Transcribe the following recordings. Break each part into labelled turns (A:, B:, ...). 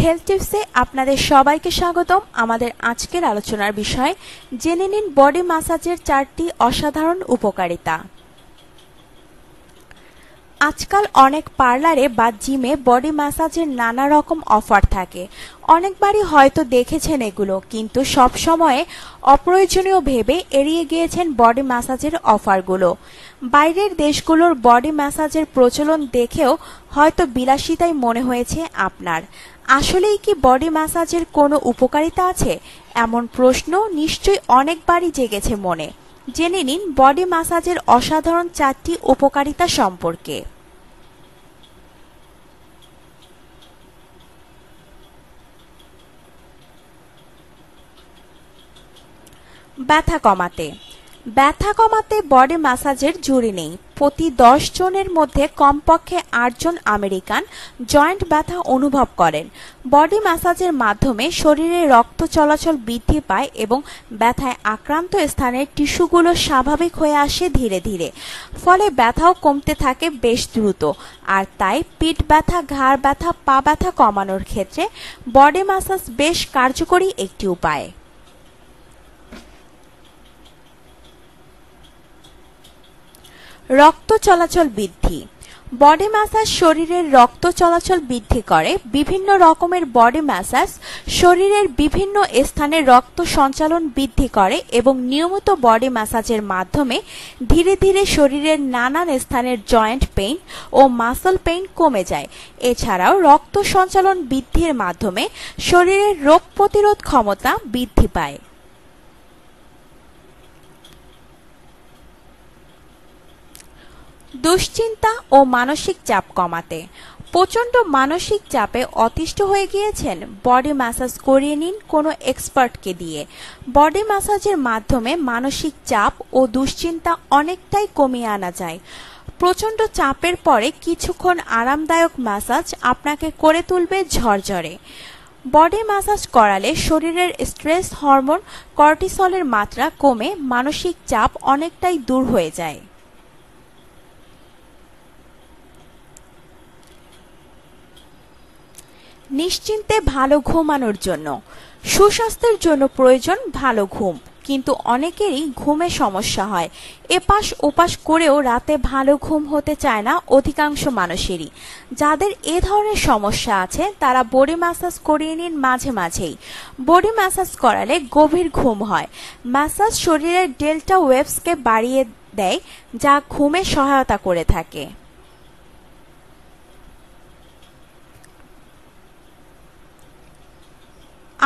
A: Health টিপসে আপনাদের সবাইকে স্বাগতম। আমাদের আজকের আলোচনার বিষয় জেনে নিন বডি ম্যাসাজের 4টি অসাধারণ উপকারিতা। আজকাল অনেক পার্লারে বা জিমে বডি ম্যাসাজের নানা রকম অফার থাকে। অনেকবারই হয়তো দেখেছেন এগুলো, কিন্তু সব সময়ে অপ্রয়োজনীয় ভেবে এড়িয়ে গিয়েছেন বডি ম্যাসাজের অফারগুলো। বাইরের দেশগুলোর বডি ম্যাসাজের প্রচলন দেখেও হয়তো বিলাসিতাই মনে হয়েছে আপনার। আসলেই কি বডি ম্যাসাজের কোনো উপকারিতা আছে? এমন প্রশ্ন নিশ্চয়ই অনেকবারই জেগেছে মনে। জেনে নিন বডি ম্যাসাজের অসাধারণ 4টি উপকারিতা সম্পর্কে। ব্যথা কমাতে বডি ম্যাসাজের জুড়ি নেই। প্রতি 10 জনের মধ্যে কমপক্ষে 8 জন আমেরিকান জয়েন্ট ব্যথা অনুভব করেন। বডি ম্যাসাজের মাধ্যমে শরীরে রক্ত চলাচল বৃদ্ধি পায় এবং ব্যথায় আক্রান্ত স্থানের টিস্যুগুলো স্বাভাবিক হয়ে আসে ধীরে ধীরে। ফলে ব্যথাও কমতে থাকে বেশ দ্রুত। আর তাই পিঠ ব্যথা, ঘাড় ব্যথা, পা ব্যথা কমানোর ক্ষেত্রে বডি ম্যাসাজ বেশ কার্যকরী একটি উপায়। রক্ত চলাচল বৃদ্ধি। বডি ম্যাসাজ শরীরের রক্ত চলাচল বৃদ্ধি করে। বিভিন্ন রকমের বডি ম্যাসাজ শরীরের বিভিন্ন স্থানে রক্ত সঞ্চালন বৃদ্ধি করে এবং নিয়মিত বডি ম্যাসাজের মাধ্যমে ধীরে ধীরে শরীরের নানান স্থানের জয়েন্ট পেইন ও মাসল পেইন কমে যায়। এছাড়াও রক্ত সঞ্চালন বৃদ্ধির মাধ্যমে শরীরের রোগ প্রতিরোধ ক্ষমতা বৃদ্ধি পায়। দুশ্চিন্তা ও মানসিক চাপ কমাতে। প্রচণ্ড মানসিক চাপে অতিষ্ঠ হয়ে গিয়েছেন? বডি ম্যাসাজ করিয়ে নিন কোনো এক্সপার্টকে দিয়ে। বডি ম্যাসাজের মাধ্যমে মানসিক চাপ ও দুশ্চিন্তা অনেকটাই কমিয়ে আনা যায়। প্রচণ্ড চাপের পরে কিছুক্ষণ আরামদায়ক ম্যাসাজ আপনাকে করে তুলবে ঝরঝরে। বডি ম্যাসাজ করালে শরীরের স্ট্রেস হরমোন কর্টিসলের মাত্রা কমে মানসিক চাপ অনেকটাই দূর হয়ে যায়। নিশ্চিন্তে ভালো ঘুমানোর জন্য। সুস্বাস্থ্যের জন্য প্রয়োজন ভালো ঘুম, কিন্তু অনেকেরই ঘুমে সমস্যা হয়। এপাশ ওপাশ করেও রাতে ভালো ঘুম হতে চায় না অধিকাংশ মানুষেরই। যাদের এ ধরনের সমস্যা আছে তারা বডি ম্যাসাজ করিয়ে নিন মাঝে মাঝেই। বডি ম্যাসাজ করালে গভীর ঘুম হয়। ম্যাসাজ শরীরের ডেল্টা ওয়েভসকে বাড়িয়ে দেয়, যা ঘুমে সহায়তা করে থাকে।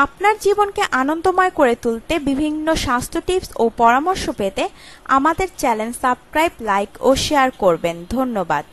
A: আপনার জীবনকে আনন্দময় করে তুলতে বিভিন্ন স্বাস্থ্য টিপস ও পরামর্শ পেতে আমাদের চ্যানেল সাবস্ক্রাইব, লাইক ও শেয়ার করবেন। ধন্যবাদ।